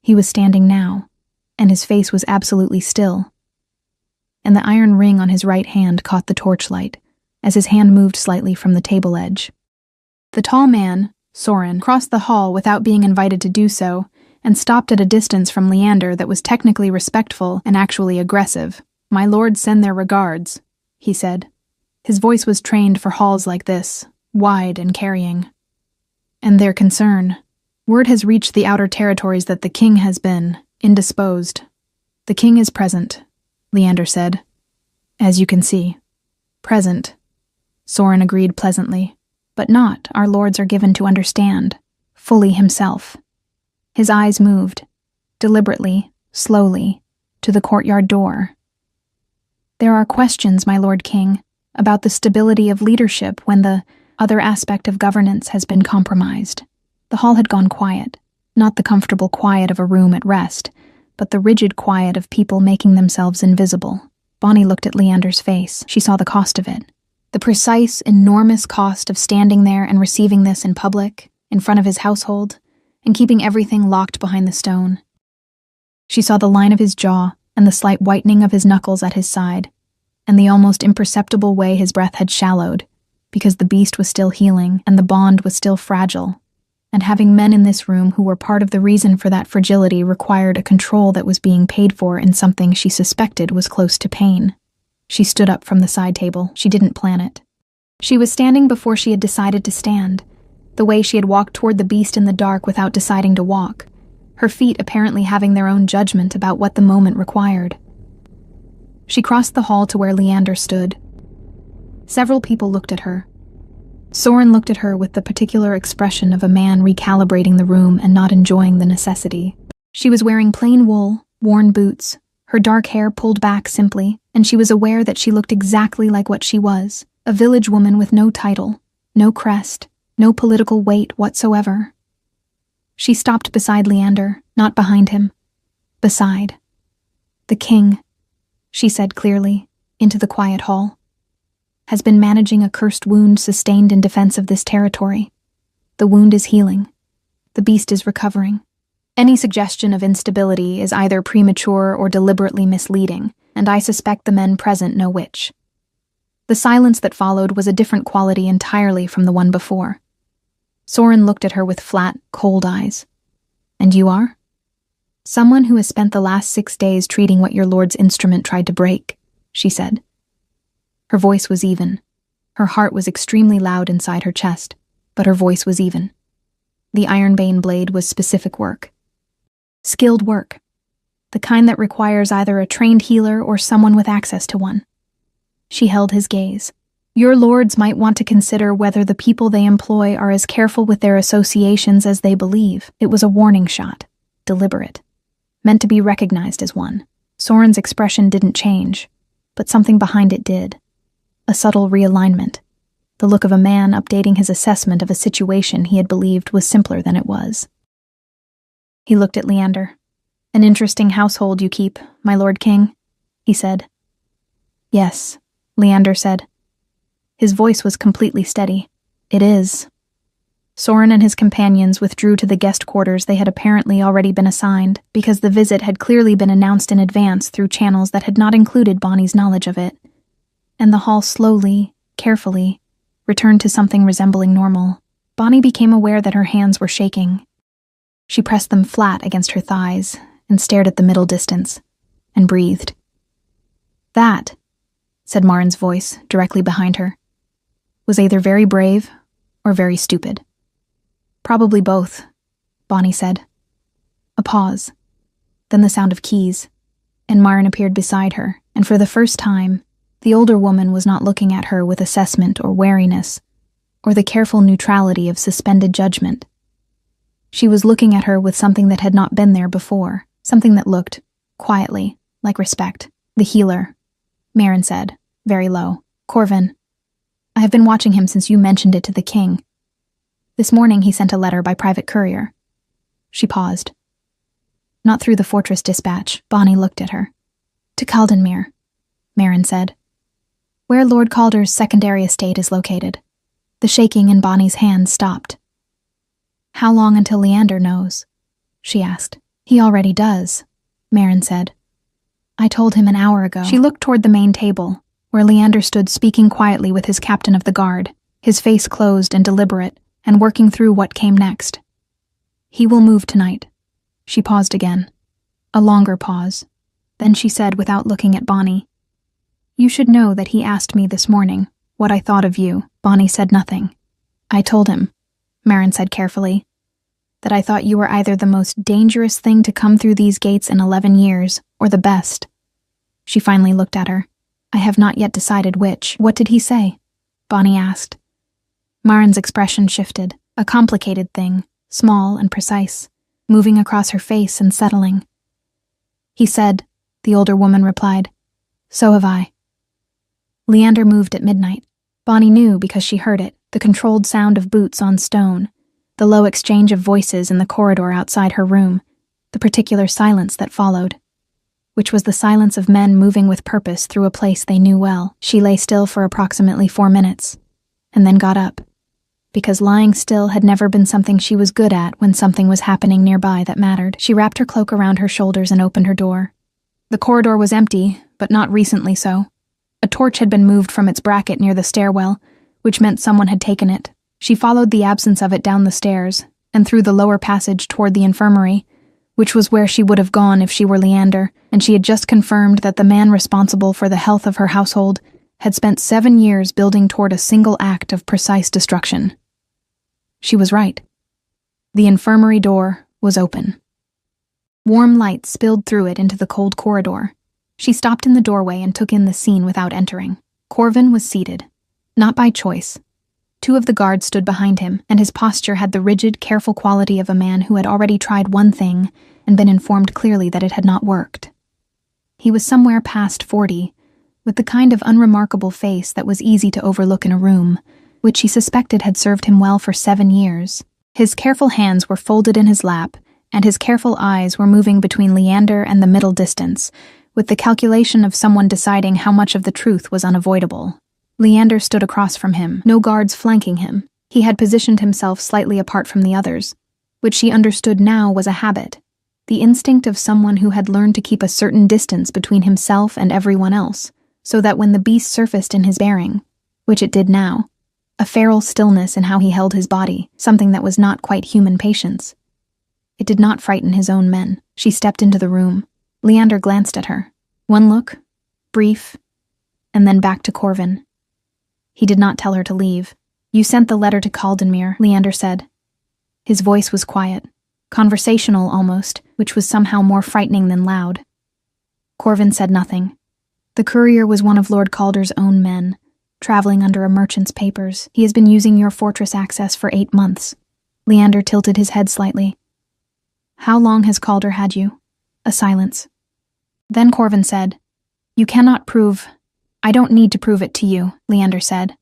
He was standing now, and his face was absolutely still. And the iron ring on his right hand caught the torchlight, as his hand moved slightly from the table edge. The tall man, Soren, crossed the hall without being invited to do so, and stopped at a distance from Leander that was technically respectful and actually aggressive. My lords send their regards, he said. His voice was trained for halls like this, wide and carrying. And their concern. Word has reached the outer territories that the king has been indisposed. The king is present, Leander said. As you can see. Present, Soren agreed pleasantly. But not, our lords are given to understand, fully himself. His eyes moved, deliberately, slowly, to the courtyard door. There are questions, my lord king, about the stability of leadership when the other aspect of governance has been compromised. The hall had gone quiet, not the comfortable quiet of a room at rest, but the rigid quiet of people making themselves invisible. Bonnie looked at Leander's face. She saw the cost of it. The precise, enormous cost of standing there and receiving this in public, in front of his household, and keeping everything locked behind the stone. She saw the line of his jaw and the slight whitening of his knuckles at his side, and the almost imperceptible way his breath had shallowed, because the beast was still healing and the bond was still fragile, and having men in this room who were part of the reason for that fragility required a control that was being paid for in something she suspected was close to pain. She stood up from the side table. She didn't plan it. She was standing before she had decided to stand, the way she had walked toward the beast in the dark without deciding to walk, her feet apparently having their own judgment about what the moment required. She crossed the hall to where Leander stood. Several people looked at her. Soren looked at her with the particular expression of a man recalibrating the room and not enjoying the necessity. She was wearing plain wool, worn boots, her dark hair pulled back simply, and she was aware that she looked exactly like what she was, a village woman with no title, no crest, no political weight whatsoever. She stopped beside Leander, not behind him. Beside. The king, she said clearly, into the quiet hall, has been managing a cursed wound sustained in defense of this territory. The wound is healing. The beast is recovering. Any suggestion of instability is either premature or deliberately misleading, and I suspect the men present know which. The silence that followed was a different quality entirely from the one before. Soren looked at her with flat, cold eyes. And you are? Someone who has spent the last 6 days treating what your lord's instrument tried to break, she said. Her voice was even. Her heart was extremely loud inside her chest, but her voice was even. The Ironbane blade was specific work. Skilled work. The kind that requires either a trained healer or someone with access to one. She held his gaze. Your lords might want to consider whether the people they employ are as careful with their associations as they believe. It was a warning shot, deliberate, meant to be recognized as one. Soren's expression didn't change, but something behind it did. A subtle realignment, the look of a man updating his assessment of a situation he had believed was simpler than it was. He looked at Leander. An interesting household you keep, my lord king, he said. Yes, Leander said. His voice was completely steady. It is. Soren and his companions withdrew to the guest quarters they had apparently already been assigned, because the visit had clearly been announced in advance through channels that had not included Bonnie's knowledge of it. And the hall slowly, carefully, returned to something resembling normal. Bonnie became aware that her hands were shaking. She pressed them flat against her thighs and stared at the middle distance, and breathed. That, said Marin's voice directly behind her, was either very brave or very stupid. Probably both, Bonnie said. A pause, then the sound of keys, and Marin appeared beside her, and for the first time, the older woman was not looking at her with assessment or wariness, or the careful neutrality of suspended judgment. She was looking at her with something that had not been there before, something that looked, quietly, like respect. The healer, Marin said, very low. Corvin. I have been watching him since you mentioned it to the king. This morning he sent a letter by private courier. She paused. Not through the fortress dispatch. Bonnie looked at her. To Caldenmere, Marin said. Where Lord Calder's secondary estate is located. The shaking in Bonnie's hand stopped. How long until Leander knows? She asked. He already does, Marin said. I told him an hour ago. She looked toward the main table, where Leander stood speaking quietly with his captain of the guard, his face closed and deliberate, and working through what came next. He will move tonight. She paused again. A longer pause. Then she said without looking at Bonnie, You should know that he asked me this morning what I thought of you. Bonnie said nothing. I told him, Marin said carefully, that I thought you were either the most dangerous thing to come through these gates in 11 years, or the best. She finally looked at her. I have not yet decided which. What did he say? Bonnie asked. Marin's expression shifted, a complicated thing, small and precise, moving across her face and settling. He said, the older woman replied, So have I. Leander moved at midnight. Bonnie knew because she heard it, the controlled sound of boots on stone, the low exchange of voices in the corridor outside her room, the particular silence that followed, which was the silence of men moving with purpose through a place they knew well. She lay still for approximately 4 minutes, and then got up, because lying still had never been something she was good at when something was happening nearby that mattered. She wrapped her cloak around her shoulders and opened her door. The corridor was empty, but not recently so. A torch had been moved from its bracket near the stairwell, which meant someone had taken it. She followed the absence of it down the stairs, and through the lower passage toward the infirmary, which was where she would have gone if she were Leander, and she had just confirmed that the man responsible for the health of her household had spent 7 years building toward a single act of precise destruction. She was right. The infirmary door was open. Warm light spilled through it into the cold corridor. She stopped in the doorway and took in the scene without entering. Corvin was seated, not by choice. 2 of the guards stood behind him, and his posture had the rigid, careful quality of a man who had already tried one thing and been informed clearly that it had not worked. He was somewhere past 40, with the kind of unremarkable face that was easy to overlook in a room, which she suspected had served him well for 7 years. His careful hands were folded in his lap, and his careful eyes were moving between Leander and the middle distance, with the calculation of someone deciding how much of the truth was unavoidable. Leander stood across from him, no guards flanking him. He had positioned himself slightly apart from the others, which she understood now was a habit, the instinct of someone who had learned to keep a certain distance between himself and everyone else, so that when the beast surfaced in his bearing, which it did now, a feral stillness in how he held his body, something that was not quite human patience. It did not frighten his own men. She stepped into the room. Leander glanced at her. One look, brief, and then back to Corvin. He did not tell her to leave. You sent the letter to Caldenmere, Leander said. His voice was quiet, conversational almost, which was somehow more frightening than loud. Corvin said nothing. The courier was one of Lord Calder's own men, traveling under a merchant's papers. He has been using your fortress access for 8 months. Leander tilted his head slightly. How long has Calder had you? A silence. Then Corvin said, You cannot prove... I don't need to prove it to you, Leander said.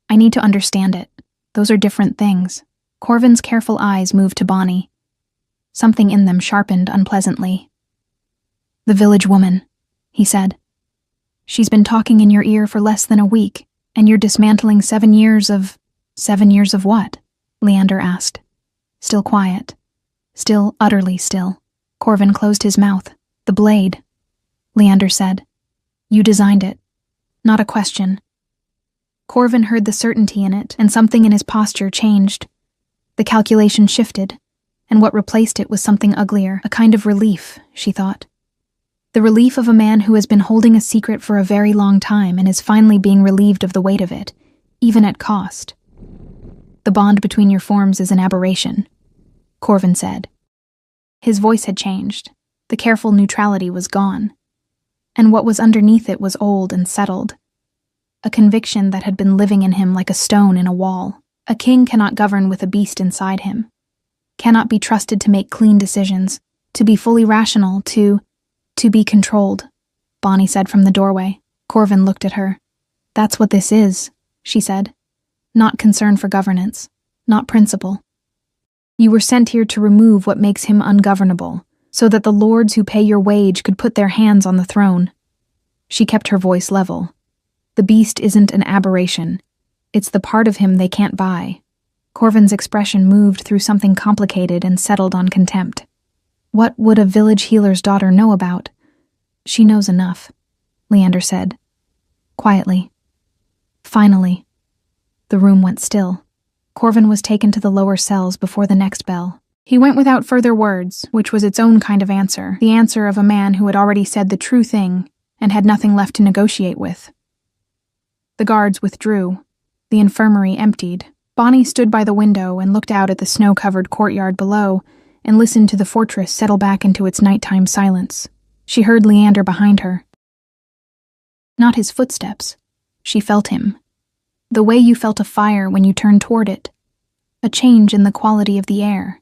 I need to understand it. Those are different things. Corvin's careful eyes moved to Bonnie. Something in them sharpened unpleasantly. The village woman, he said. She's been talking in your ear for less than a week, and you're dismantling 7 years of... 7 years of what? Leander asked. Still quiet. Still utterly still. Corvin closed his mouth. The blade, Leander said. You designed it. Not a question. Corvin heard the certainty in it, and something in his posture changed. The calculation shifted, and what replaced it was something uglier, a kind of relief, she thought. The relief of a man who has been holding a secret for a very long time and is finally being relieved of the weight of it, even at cost. The bond between your forms is an aberration, Corvin said. His voice had changed. The careful neutrality was gone. And what was underneath it was old and settled. A conviction that had been living in him like a stone in a wall. A king cannot govern with a beast inside him. Cannot be trusted to make clean decisions, to be fully rational, to be controlled, Bonnie said from the doorway. Corvin looked at her. That's what this is, she said. Not concern for governance, not principle. You were sent here to remove what makes him ungovernable, so that the lords who pay your wage could put their hands on the throne. She kept her voice level. The beast isn't an aberration. It's the part of him they can't buy. Corvin's expression moved through something complicated and settled on contempt. What would a village healer's daughter know about? She knows enough, Leander said, quietly. Finally. The room went still. Corvin was taken to the lower cells before the next bell. He went without further words, which was its own kind of answer, the answer of a man who had already said the true thing and had nothing left to negotiate with. The guards withdrew. The infirmary emptied. Bonnie stood by the window and looked out at the snow-covered courtyard below and listened to the fortress settle back into its nighttime silence. She heard Leander behind her. Not his footsteps. She felt him. The way you felt a fire when you turned toward it. A change in the quality of the air.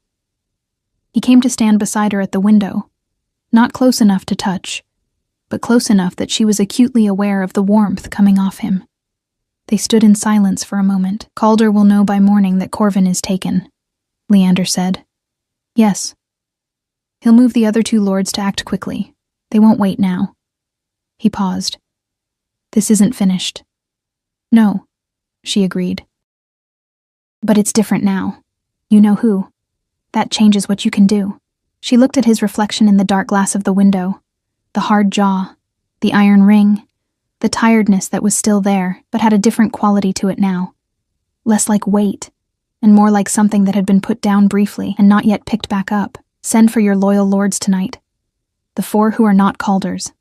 He came to stand beside her at the window, not close enough to touch, but close enough that she was acutely aware of the warmth coming off him. They stood in silence for a moment. Calder will know by morning that Corvin is taken, Leander said. Yes. He'll move the other 2 lords to act quickly. They won't wait now. He paused. This isn't finished. No, she agreed. But it's different now. You know who. That changes what you can do. She looked at his reflection in the dark glass of the window. The hard jaw, the iron ring, the tiredness that was still there, but had a different quality to it now. Less like weight, and more like something that had been put down briefly and not yet picked back up. Send for your loyal lords tonight. The 4 who are not Calder's.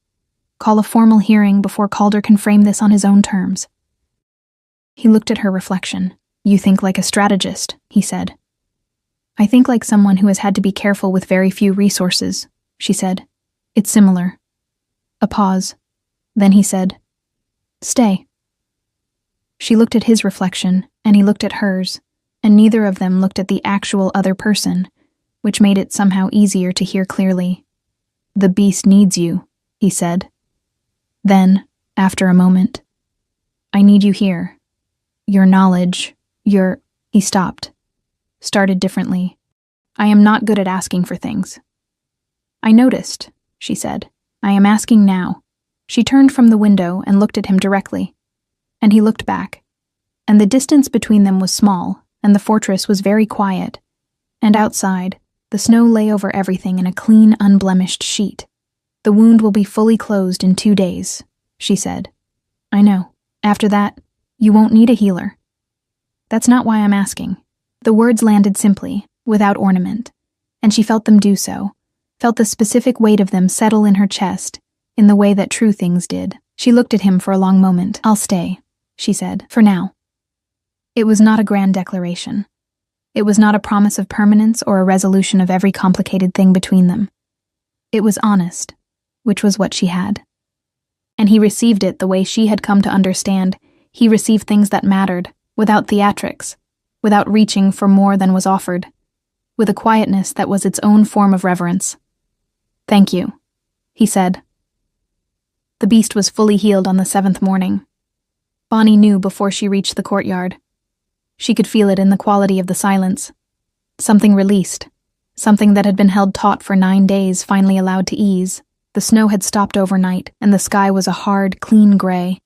Call a formal hearing before Calder can frame this on his own terms. He looked at her reflection. You think like a strategist, he said. I think like someone who has had to be careful with very few resources, she said. It's similar. A pause. Then he said, Stay. She looked at his reflection, and he looked at hers, and neither of them looked at the actual other person, which made it somehow easier to hear clearly. The beast needs you, he said. Then, after a moment, I need you here. Your knowledge, He stopped. Started differently. I am not good at asking for things. I noticed, she said. I am asking now. She turned from the window and looked at him directly. And he looked back. And the distance between them was small, and the fortress was very quiet. And outside, the snow lay over everything in a clean, unblemished sheet. The wound will be fully closed in 2 days, she said. I know. After that, you won't need a healer. That's not why I'm asking. The words landed simply, without ornament, and she felt them do so, felt the specific weight of them settle in her chest, in the way that true things did. She looked at him for a long moment. I'll stay, she said, for now. It was not a grand declaration. It was not a promise of permanence or a resolution of every complicated thing between them. It was honest, which was what she had. And he received it the way she had come to understand. He received things that mattered, without theatrics, without reaching for more than was offered, with a quietness that was its own form of reverence. Thank you, he said. The beast was fully healed on the 7th morning. Bonnie knew before she reached the courtyard. She could feel it in the quality of the silence. Something released, something that had been held taut for 9 days finally allowed to ease. The snow had stopped overnight, and the sky was a hard, clean gray,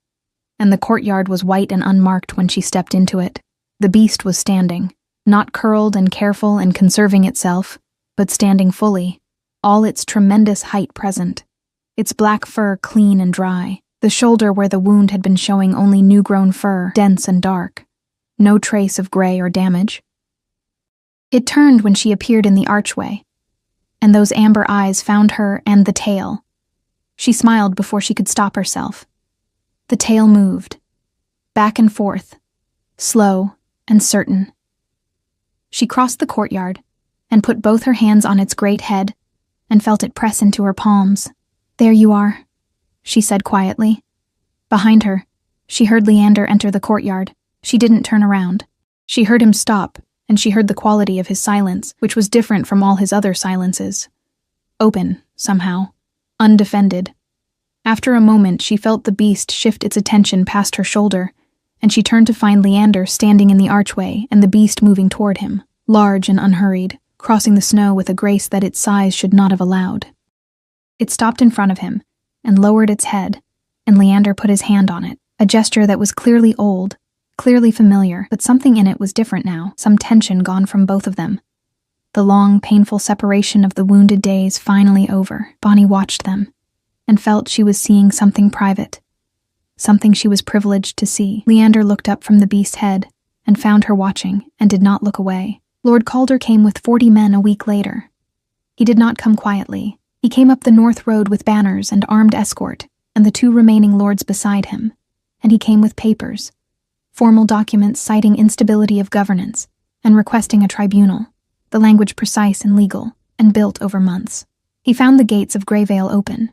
and the courtyard was white and unmarked when she stepped into it. The beast was standing, not curled and careful and conserving itself, but standing fully, all its tremendous height present, its black fur clean and dry, the shoulder where the wound had been showing only new-grown fur, dense and dark, no trace of gray or damage. It turned when she appeared in the archway, and those amber eyes found her and the tail. She smiled before she could stop herself. The tail moved, back and forth, slow and certain. She crossed the courtyard and put both her hands on its great head and felt it press into her palms. There you are, she said quietly. Behind her, she heard Leander enter the courtyard. She didn't turn around. She heard him stop, and she heard the quality of his silence, which was different from all his other silences. Open, somehow. Undefended. After a moment, she felt the beast shift its attention past her shoulder, and she turned to find Leander standing in the archway and the beast moving toward him, large and unhurried, crossing the snow with a grace that its size should not have allowed. It stopped in front of him and lowered its head, and Leander put his hand on it, a gesture that was clearly old, clearly familiar, but something in it was different now, some tension gone from both of them. The long, painful separation of the wounded days finally over. Bonnie watched them, and felt she was seeing something private, something she was privileged to see. Leander looked up from the beast's head, and found her watching, and did not look away. Lord Calder came with 40 men a week later. He did not come quietly. He came up the north road with banners and armed escort, and the 2 remaining lords beside him, and he came with papers, formal documents citing instability of governance, and requesting a tribunal, the language precise and legal, and built over months. He found the gates of Greyvale open.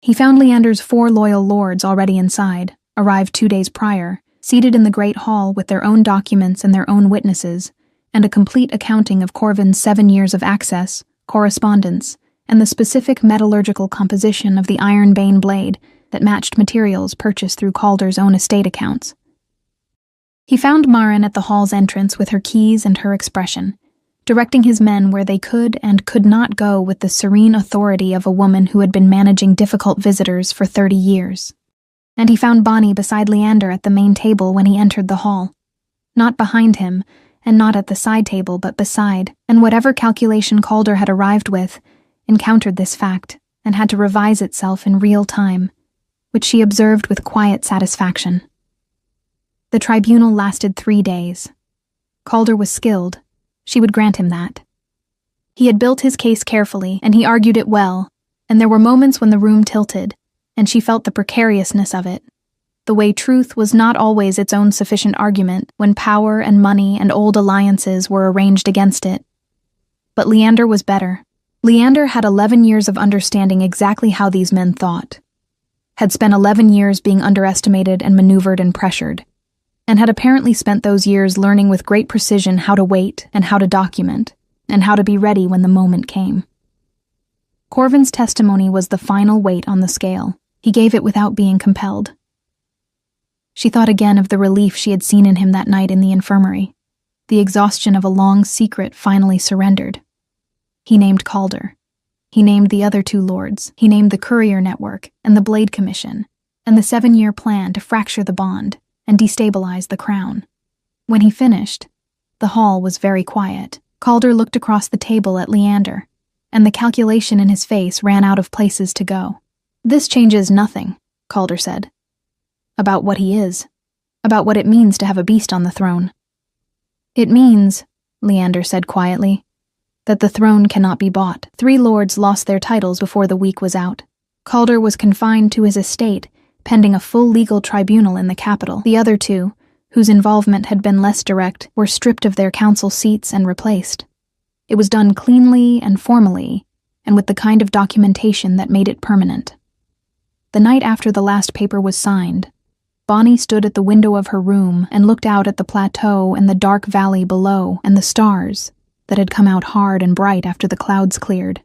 He found Leander's 4 loyal lords already inside, arrived 2 days prior, seated in the great hall with their own documents and their own witnesses, and a complete accounting of Corvin's 7 years of access, correspondence, and the specific metallurgical composition of the iron bane blade that matched materials purchased through Calder's own estate accounts. He found Maren at the hall's entrance with her keys and her expression, directing his men where they could and could not go with the serene authority of a woman who had been managing difficult visitors for 30 years. And he found Bonnie beside Leander at the main table when he entered the hall. Not behind him, and not at the side table, but beside, and whatever calculation Calder had arrived with, encountered this fact, and had to revise itself in real time, which she observed with quiet satisfaction. The tribunal lasted 3 days. Calder was skilled. She would grant him that. He had built his case carefully, and he argued it well, and there were moments when the room tilted, and she felt the precariousness of it. The way truth was not always its own sufficient argument when power and money and old alliances were arranged against it. But Leander was better. Leander had 11 years of understanding exactly how these men thought, had spent 11 years being underestimated and maneuvered and pressured, and had apparently spent those years learning with great precision how to wait and how to document, and how to be ready when the moment came. Corvin's testimony was the final weight on the scale. He gave it without being compelled. She thought again of the relief she had seen in him that night in the infirmary. The exhaustion of a long secret finally surrendered. He named Calder. He named the other two lords. He named the Courier Network and the Blade Commission and the 7-year plan to fracture the bond and destabilize the crown. When he finished, the hall was very quiet. Calder looked across the table at Leander, and the calculation in his face ran out of places to go. "This changes nothing," Calder said. "About what he is. About what it means to have a beast on the throne." "It means," Leander said quietly, "that the throne cannot be bought." 3 lords lost their titles before the week was out. Calder was confined to his estate, pending a full legal tribunal in the capital. The other 2, whose involvement had been less direct, were stripped of their council seats and replaced. It was done cleanly and formally, and with the kind of documentation that made it permanent. The night after the last paper was signed, Bonnie stood at the window of her room and looked out at the plateau and the dark valley below and the stars that had come out hard and bright after the clouds cleared,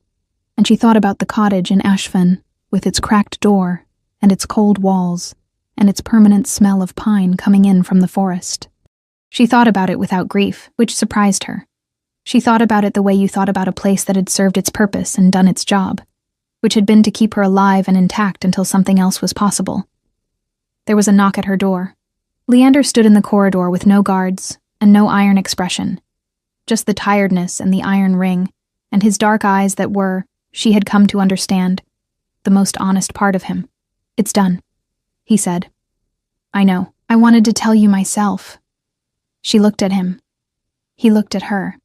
and she thought about the cottage in Ashfan with its cracked door and its cold walls and its permanent smell of pine coming in from the forest. She thought about it without grief, which surprised her. She thought about it the way you thought about a place that had served its purpose and done its job, which had been to keep her alive and intact until something else was possible. There was a knock at her door. Leander stood in the corridor with no guards and no iron expression, just the tiredness and the iron ring, and his dark eyes that were, she had come to understand, the most honest part of him. "It's done," he said. "I know. I wanted to tell you myself." She looked at him. He looked at her.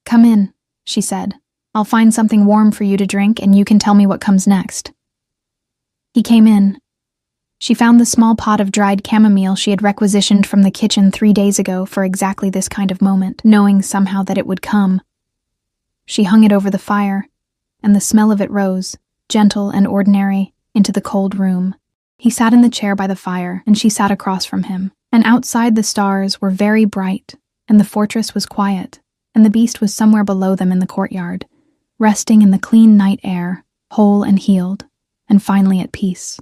"Come in," she said. "I'll find something warm for you to drink, and you can tell me what comes next." He came in. She found the small pot of dried chamomile she had requisitioned from the kitchen 3 days ago for exactly this kind of moment, knowing somehow that it would come. She hung it over the fire, and the smell of it rose, gentle and ordinary, into the cold room. He sat in the chair by the fire, and she sat across from him, and outside the stars were very bright, and the fortress was quiet, and the beast was somewhere below them in the courtyard, resting in the clean night air, whole and healed, and finally at peace.